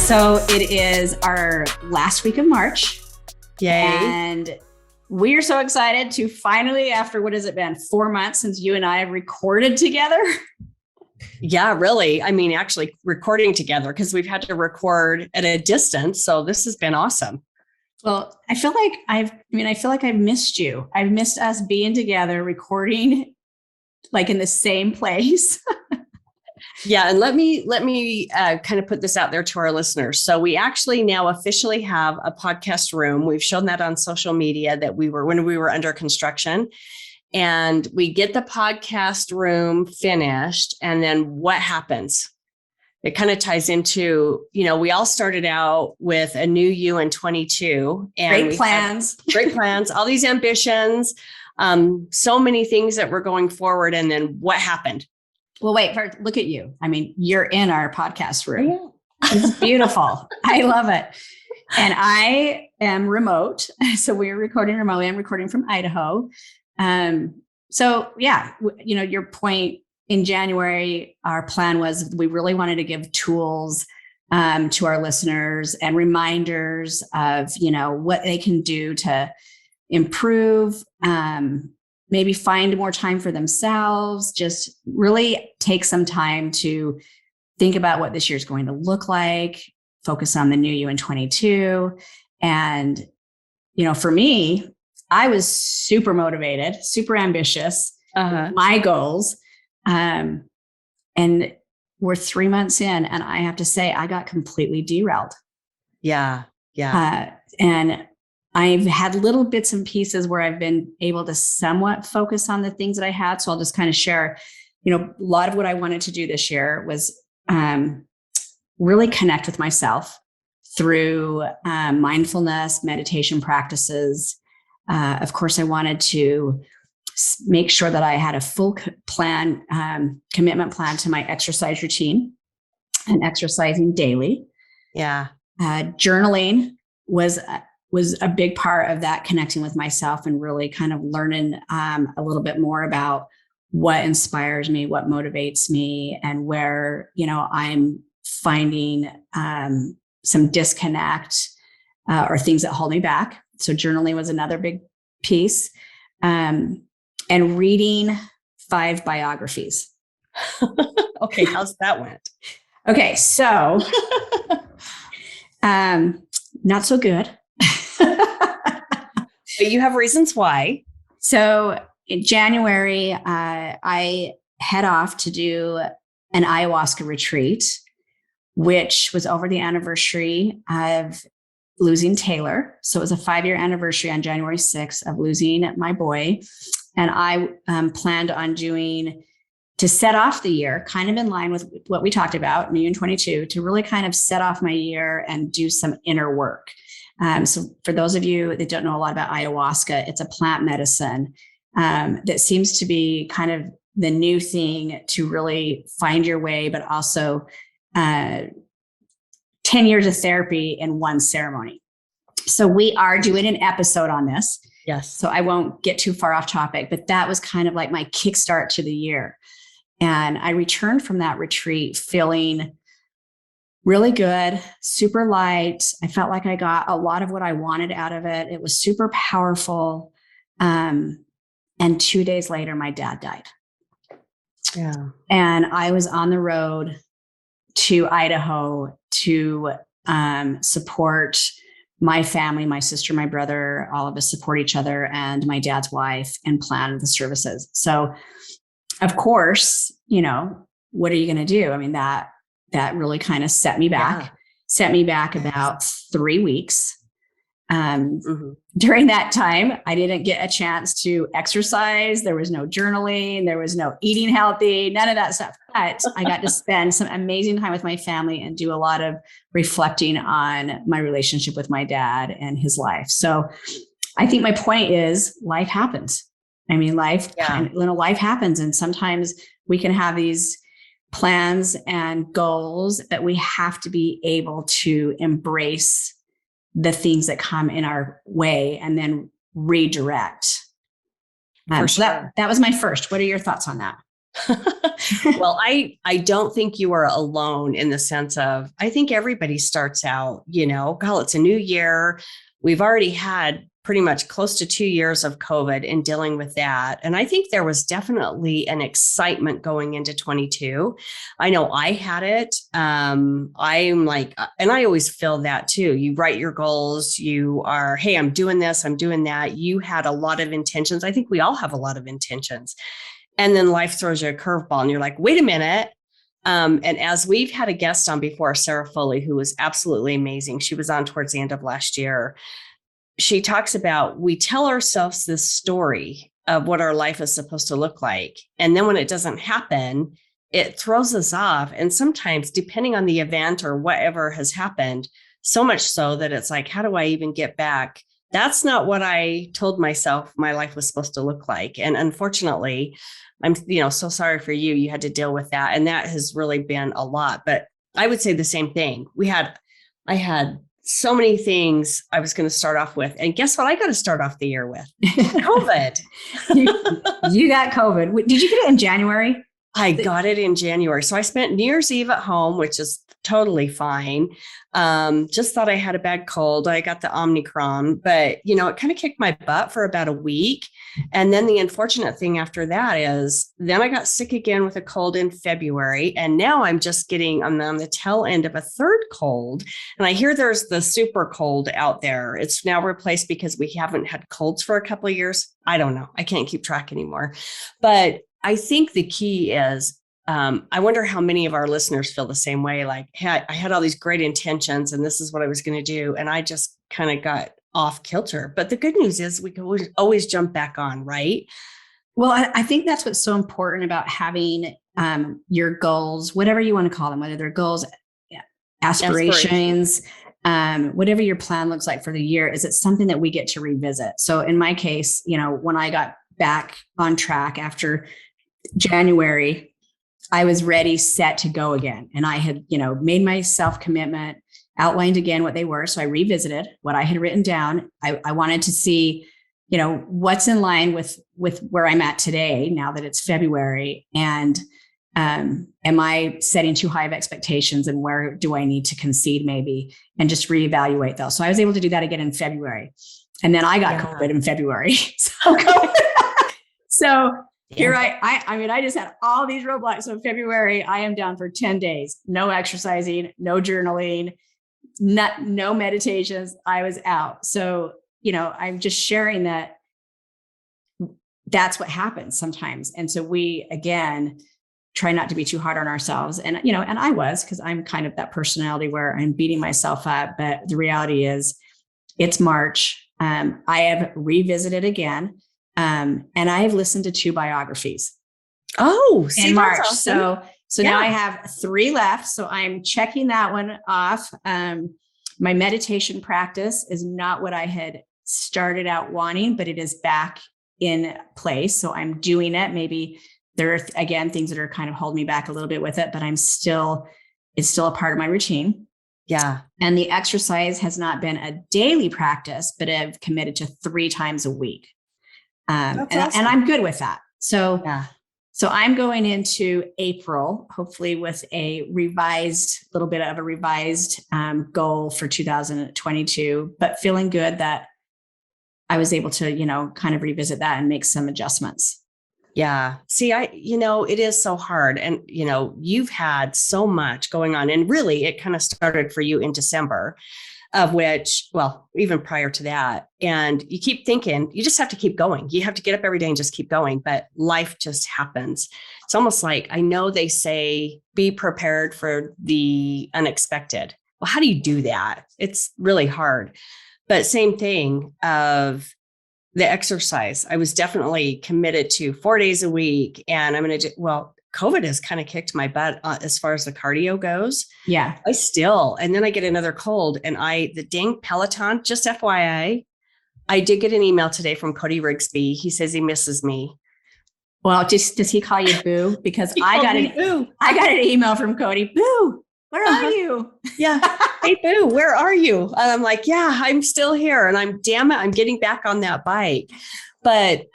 So it is our last week of March. Yay. And we are so excited to finally, after what has it been, 4 months since you and I have recorded together? Yeah, really. I mean, actually recording together because we've had to record at a distance. So this has been awesome. Well, I feel like I've missed you. I've missed us being together, recording like in the same place. Yeah. And let me kind of put this out there to our listeners. So we actually now officially have a podcast room. We've shown that on social media that when we were under construction, and we get the podcast room finished. And then what happens? It kind of ties into, we all started out with a new you in 22 and great plans, all these ambitions, so many things that were going forward. And then what happened? Well, wait, look at you. I mean, you're in our podcast room. Yeah. It's beautiful. I love it. And I am remote. So we're recording remotely. I'm recording from Idaho. So yeah, your point in January, our plan was we really wanted to give tools to our listeners and reminders of, what they can do to improve, maybe find more time for themselves, just really take some time to think about what this year is going to look like, focus on the new you in 22. And, for me, I was super motivated, super ambitious, my goals. And we're 3 months in, and I have to say, I got completely derailed. Yeah. And I've had little bits and pieces where I've been able to somewhat focus on the things that I had. So I'll just kind of share, a lot of what I wanted to do this year was really connect with myself through mindfulness, meditation practices. Of course, I wanted to make sure that I had a full commitment plan to my exercise routine and exercising daily. Yeah. Journaling was a big part of that, connecting with myself and really kind of learning a little bit more about what inspires me, what motivates me, and where, I'm finding some disconnect or things that hold me back. So journaling was another big piece. And reading 5 biographies. Okay, how's that went? Okay, so not so good. But you have reasons why. So in January, I head off to do an ayahuasca retreat, which was over the anniversary of losing Taylor. So it was a 5-year anniversary on January 6th of losing my boy. And I planned on to set off the year, kind of in line with what we talked about, New Year 22, to really kind of set off my year and do some inner work. So for those of you that don't know a lot about ayahuasca, it's a plant medicine that seems to be kind of the new thing to really find your way, but also 10 years of therapy in one ceremony. So we are doing an episode on this. Yes. So I won't get too far off topic, but that was kind of like my kickstart to the year. And I returned from that retreat feeling really good, super light. I felt like I got a lot of what I wanted out of it. It was super powerful. And 2 days later, my dad died. Yeah. And I was on the road to Idaho to support my family, my sister, my brother, all of us support each other, and my dad's wife, and plan the services. So of course, what are you going to do? I mean, that really kind of set me back about 3 weeks. During that time, I didn't get a chance to exercise. There was no journaling. There was no eating healthy, none of that stuff. But I got to spend some amazing time with my family and do a lot of reflecting on my relationship with my dad and his life. So I think my point is life happens. I mean, life happens. And sometimes we can have these plans and goals, but we have to be able to embrace the things that come in our way and then redirect. So that was my first. What are your thoughts on that? Well, I don't think you are alone in the sense of, I think everybody starts out, God, it's a new year. We've already had pretty much close to 2 years of COVID and dealing with that. And I think there was definitely an excitement going into 22. I know I had it. I'm like, and I always feel that too. You write your goals. You are, hey, I'm doing this, I'm doing that. You had a lot of intentions. I think we all have a lot of intentions. And then life throws you a curveball and you're like, wait a minute. And as we've had a guest on before, Sarah Foley, who was absolutely amazing. She was on towards the end of last year. She talks about, we tell ourselves this story of what our life is supposed to look like. And then when it doesn't happen, it throws us off. And sometimes, depending on the event or whatever has happened, so much so that it's like, how do I even get back? That's not what I told myself my life was supposed to look like. And unfortunately, I'm, so sorry for you. You had to deal with that. And that has really been a lot. But I would say the same thing. I had so many things I was going to start off with. And guess what? I got to start off the year with COVID. You got COVID. Did you get it in January? I got it in January. So I spent New Year's Eve at home, which is totally fine. Just thought I had a bad cold. I got the Omicron, but it kind of kicked my butt for about a week. And then the unfortunate thing after that is then I got sick again with a cold in February. And now I'm on the tail end of a third cold. And I hear there's the super cold out there. It's now replaced because we haven't had colds for a couple of years. I don't know. I can't keep track anymore. But I think the key is, I wonder how many of our listeners feel the same way. Like, hey, I had all these great intentions and this is what I was going to do. And I just kind of got off kilter. But the good news is we can always jump back on, right? Well, I think that's what's so important about having your goals, whatever you want to call them, whether they're goals, aspirations, whatever your plan looks like for the year, is it's something that we get to revisit. So in my case, when I got back on track after January, I was ready, set to go again. And I had, made my self-commitment, outlined again what they were. So I revisited what I had written down. I wanted to see, what's in line with where I'm at today, now that it's February. And am I setting too high of expectations, and where do I need to concede maybe, and just reevaluate those. So I was able to do that again in February. And then I got COVID in February. So here I just had all these roadblocks. So in February, I am down for 10 days, no exercising, no journaling, no meditations. I was out. So, I'm just sharing that that's what happens sometimes. And so we, again, try not to be too hard on ourselves. And, and I was, because I'm kind of that personality where I'm beating myself up. But the reality is it's March. I have revisited again. And I have listened to 2 biographies. Oh, in March. Awesome. So now I have 3 left. So I'm checking that one off. My meditation practice is not what I had started out wanting, but it is back in place. So I'm doing it. Maybe there are, again, things that are kind of holding me back a little bit with it, but it's still a part of my routine. Yeah. And the exercise has not been a daily practice, but I've committed to 3 times a week. Awesome. And I'm good with that. So I'm going into April, hopefully with a little bit of a revised goal for 2022, but feeling good that I was able to, kind of revisit that and make some adjustments. Yeah. See, it is so hard. And, you've had so much going on, and really it kind of started for you in December, of which, well, even prior to that. And you keep thinking, you just have to keep going. You have to get up every day and just keep going. But life just happens. It's almost like, I know they say, be prepared for the unexpected. Well, how do you do that? It's really hard. But same thing of the exercise. I was definitely committed to 4 days a week. And I'm going to COVID has kind of kicked my butt as far as the cardio goes. Yeah. And then I get another cold, and the dang Peloton, just FYI, I did get an email today from Cody Rigsby. He says he misses me. Well, does he call you Boo? Because I got an email from Cody. Boo, where are you? Yeah. Hey, Boo, where are you? And I'm like, yeah, I'm still here. And I'm getting back on that bike. But,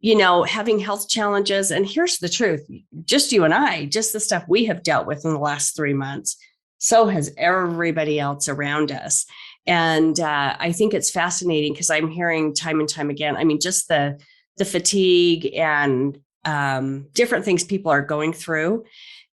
having health challenges. And here's the truth, just you and I, just the stuff we have dealt with in the last 3 months. So has everybody else around us. And I think it's fascinating because I'm hearing time and time again, I mean, just the fatigue and different things people are going through.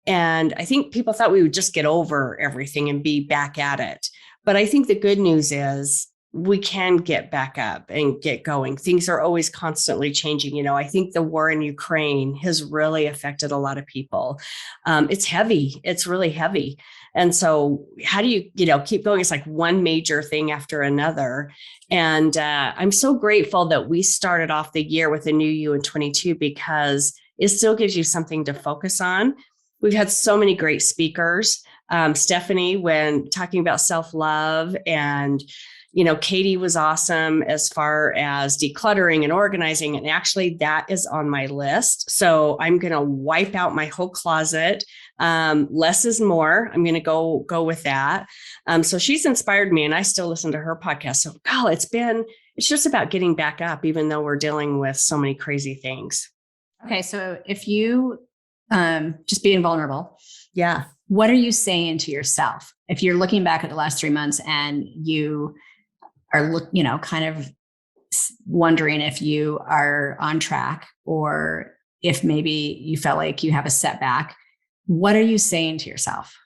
And I think people thought we would just get over everything and be back at it. But I think the good news is we can get back up and get going. Things are always constantly changing. I think the war in Ukraine has really affected a lot of people. It's heavy. It's really heavy. And so how do you, keep going? It's like one major thing after another. And I'm so grateful that we started off the year with a new you in 22 because it still gives you something to focus on. We've had so many great speakers. Stephanie, when talking about self-love, and Katie was awesome as far as decluttering and organizing. And actually that is on my list. So I'm going to wipe out my whole closet. Less is more. I'm going to go with that. So she's inspired me, and I still listen to her podcast. So, it's just about getting back up, even though we're dealing with so many crazy things. Okay. So if you, just being vulnerable. Yeah. What are you saying to yourself? If you're looking back at the last 3 months and you are kind of wondering if you are on track, or if maybe you felt like you have a setback, what are you saying to yourself?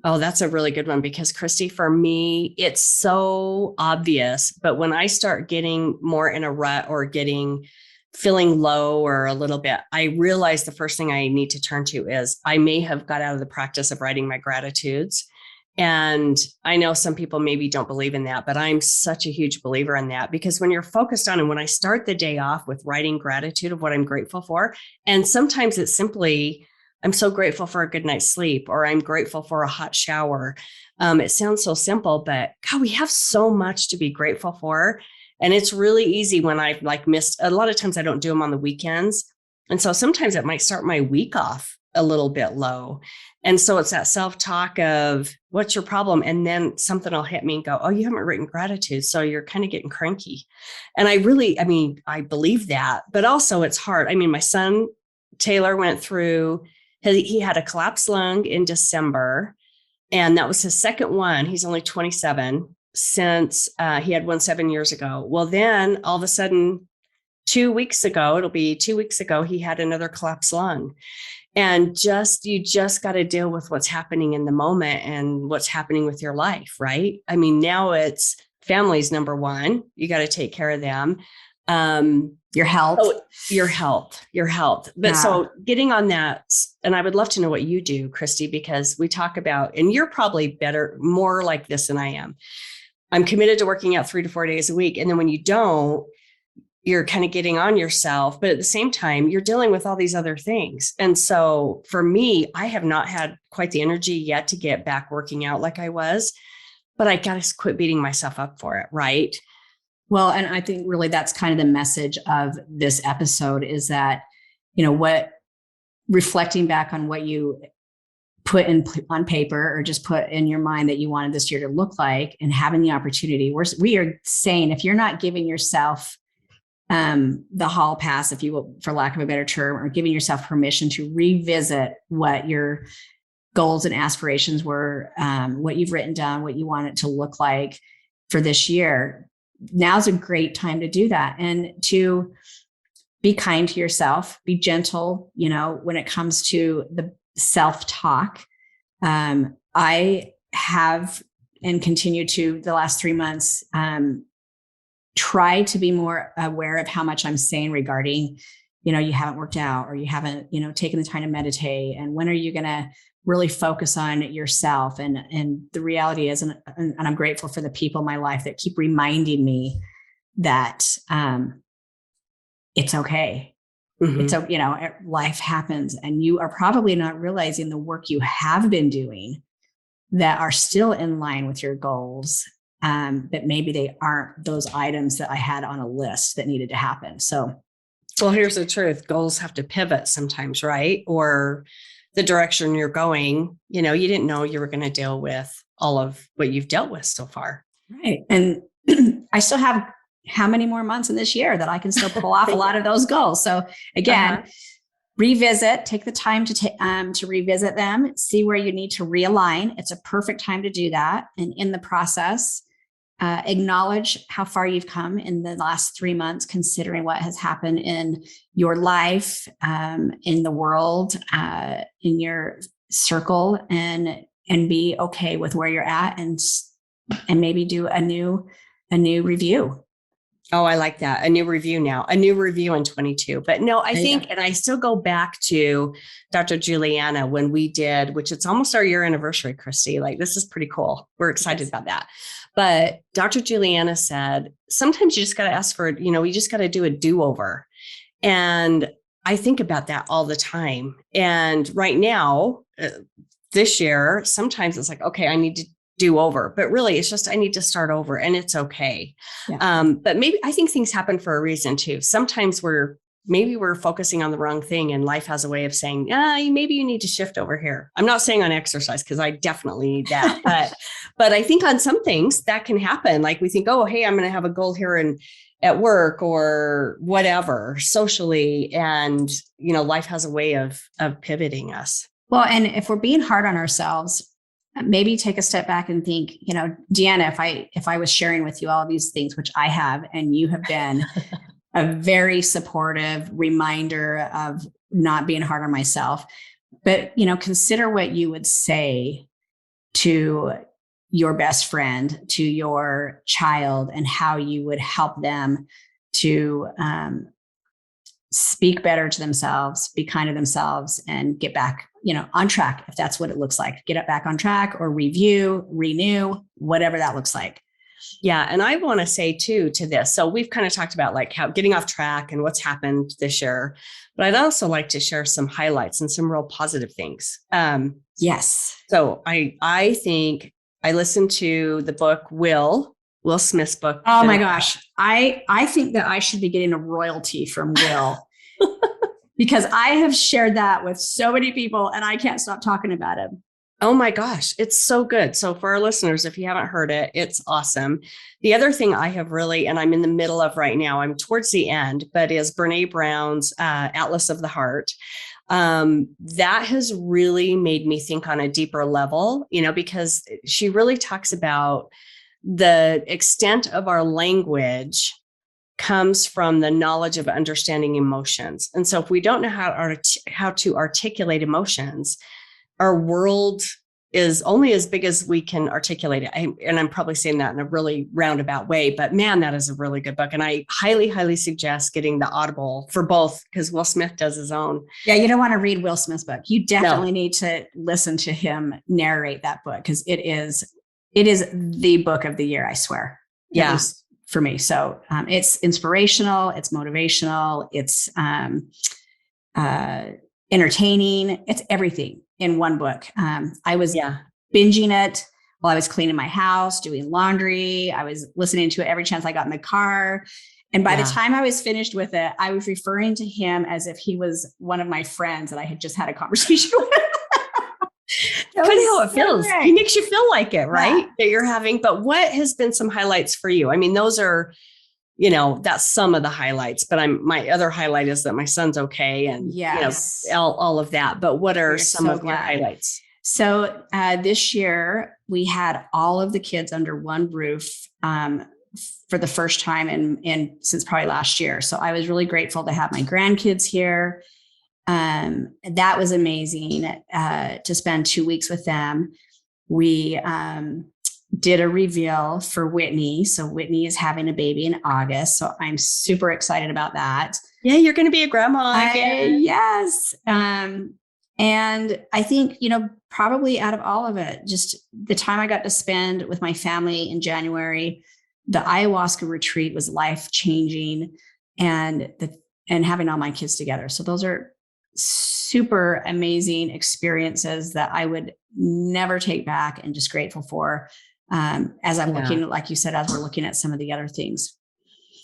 Oh, that's a really good one, because Cristie, for me, it's so obvious. But when I start getting more in a rut or feeling low or a little bit, I realize the first thing I need to turn to is I may have got out of the practice of writing my gratitudes. And I know some people maybe don't believe in that, but I'm such a huge believer in that, because when you're focused on, and when I start the day off with writing gratitude of what I'm grateful for, and sometimes it's simply, I'm so grateful for a good night's sleep, or I'm grateful for a hot shower. It sounds so simple, but God, we have so much to be grateful for. And it's really easy when I've missed, a lot of times I don't do them on the weekends. And so sometimes it might start my week off a little bit low. And so it's that self-talk of what's your problem? And then something will hit me and go, oh, you haven't written gratitude. So you're kind of getting cranky. And I believe that, but also it's hard. I mean, my son, Taylor, went through, he had a collapsed lung in December, and that was his second one. He's only 27 since he had one 7 years ago. Well, then all of a sudden, 2 weeks ago, it'll be 2 weeks ago, he had another collapsed lung. And you just got to deal with what's happening in the moment and what's happening with your life, right? I mean, now it's family's number one. You got to take care of them. Your health. Your health. But So getting on that, and I would love to know what you do, Cristie, because we talk about, and you're probably more like this than I am. I'm committed to working out 3 to 4 days a week. And then when you don't, you're kind of getting on yourself, but at the same time, you're dealing with all these other things. And so for me, I have not had quite the energy yet to get back working out like I was, but I got to quit beating myself up for it. Right. Well, and I think really that's kind of the message of this episode, is that, reflecting back on what you put on paper or just put in your mind that you wanted this year to look like, and having the opportunity. We are saying, if you're not giving yourself the hall pass, if you will, for lack of a better term, or giving yourself permission to revisit what your goals and aspirations were, what you've written down, what you want it to look like for this year, now's a great time to do that, and to be kind to yourself, be gentle, when it comes to the self-talk. I have, and continue to, the last 3 months, try to be more aware of how much I'm saying regarding, you haven't worked out, or you haven't, taken the time to meditate. And when are you going to really focus on yourself? And the reality is, and I'm grateful for the people in my life that keep reminding me that it's okay. Mm-hmm. It's, life happens, and you are probably not realizing the work you have been doing that are still in line with your goals. But maybe they aren't those items that I had on a list that needed to happen. So, well, here's the truth. Goals have to pivot sometimes, right? Or the direction you're going, you didn't know you were going to deal with all of what you've dealt with so far. Right. And I still have how many more months in this year that I can still pull off a lot of those goals. So again, revisit, take the time to revisit them, see where you need to realign. It's a perfect time to do that. And in the process, acknowledge how far you've come in the last 3 months, considering what has happened in your life, in the world, in your circle, and be okay with where you're at, and maybe do a new review. Oh, I like that. A new review now, a new review in 22. But no, I think, and I still go back to Dr. Juliana when we did, which it's almost our year anniversary, Cristie. Like, this is pretty cool. We're excited about that. But Dr. Juliana said, sometimes you just got to ask for, you just got to do a do-over. And I think about that all the time. And right now, this year, sometimes it's like, okay, I need to do over, but really it's just, I need to start over, and it's okay. Yeah. But maybe I think things happen for a reason too. Sometimes we're focusing on the wrong thing, and life has a way of saying, maybe you need to shift over here. I'm not saying on exercise, because I definitely need that, but I think on some things that can happen. Like we think, oh, hey, I'm going to have a goal here and at work or whatever socially. And, life has a way of pivoting us. Well, and if we're being hard on ourselves, maybe take a step back and think, DeAnna, if I was sharing with you all of these things, which I have, and you have been a very supportive reminder of not being hard on myself, but, consider what you would say to your best friend, to your child, and how you would help them to speak better to themselves, be kind to themselves, and get back, on track, if that's what it looks like. Get it back on track, or review, renew, whatever that looks like. Yeah. And I want to say too, to this, so we've kind of talked about like how getting off track and what's happened this year, but I'd also like to share some highlights and some real positive things. Yes. So I think I listened to the book, Will Smith's book. Oh my gosh. I think that I should be getting a royalty from Will because I have shared that with so many people, and I can't stop talking about him. Oh my gosh, it's so good. So for our listeners, if you haven't heard it, it's awesome. The other thing I have really, and I'm in the middle of right now, I'm towards the end, but is Brene Brown's Atlas of the Heart. That has really made me think on a deeper level, because she really talks about the extent of our language comes from the knowledge of understanding emotions. And so if we don't know how to articulate emotions, our world is only as big as we can articulate it. And I'm probably saying that in a really roundabout way, but man, that is a really good book. And I highly, highly suggest getting the Audible for both, because Will Smith does his own. Yeah, you don't want to read Will Smith's book. You definitely need to listen to him narrate that book, because it is the book of the year, I swear. Yeah. For me. So it's inspirational, it's motivational, it's entertaining. It's everything in one book. I was binging it while I was cleaning my house, doing laundry. I was listening to it every chance I got in the car. And by the time I was finished with it, I was referring to him as if he was one of my friends that I had just had a conversation with. That's kind of how it feels. He makes you feel like it, right? That you're having. But what has been some highlights for you? I mean, those are, that's some of the highlights, but my other highlight is that my son's okay. And all of that. But what are some of your highlights? So this year we had all of the kids under one roof for the first time in since probably last year. So I was really grateful to have my grandkids here. That was amazing to spend 2 weeks with them. We did a reveal for Whitney. So Whitney is having a baby in August. So I'm super excited about that. Yeah, you're going to be a grandma again. Yes. And I think, probably out of all of it, just the time I got to spend with my family in January, the ayahuasca retreat was life-changing, and having all my kids together. So those are super amazing experiences that I would never take back, and just grateful for as I'm looking, like you said, as we're looking at some of the other things.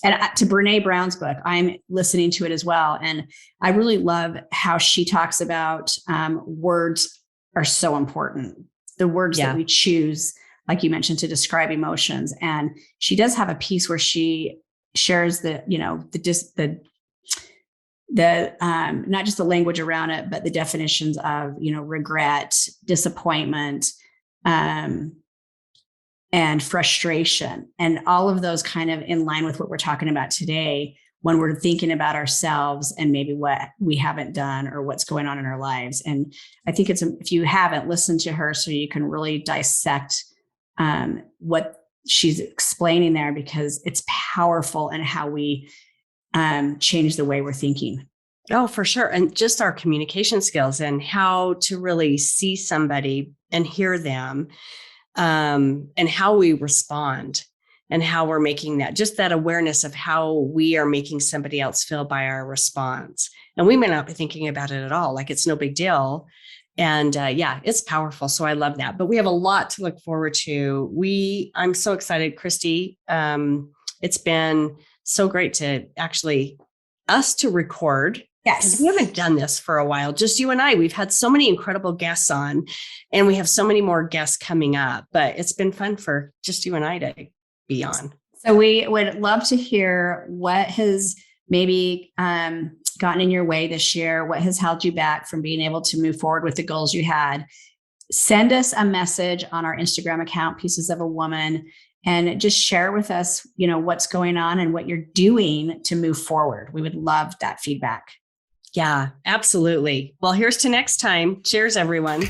And to Brene Brown's book, I'm listening to it as well. And I really love how she talks about words are so important. The words that we choose, like you mentioned, to describe emotions. And she does have a piece where she shares the, not just the language around it, but the definitions of, regret, disappointment, and frustration, and all of those kind of in line with what we're talking about today when we're thinking about ourselves and maybe what we haven't done or what's going on in our lives. And I think if you haven't listened to her, so you can really dissect what she's explaining there, because it's powerful in how we change the way we're thinking. Oh, for sure. And just our communication skills and how to really see somebody and hear them, and how we respond and how we're making that awareness of how we are making somebody else feel by our response. And we may not be thinking about it at all. Like, it's no big deal. And it's powerful. So I love that. But we have a lot to look forward to. I'm so excited, Cristie. It's been so great to us to record. Yes. We haven't done this for a while, just you and I. We've had so many incredible guests on, and we have so many more guests coming up, but it's been fun for just you and I to be on. So we would love to hear what has maybe gotten in your way this year, what has held you back from being able to move forward with the goals you had. Send us a message on our Instagram account, Pieces of a Woman, and just share with us, what's going on and what you're doing to move forward. We would love that feedback. Yeah, absolutely. Well, here's to next time. Cheers, everyone.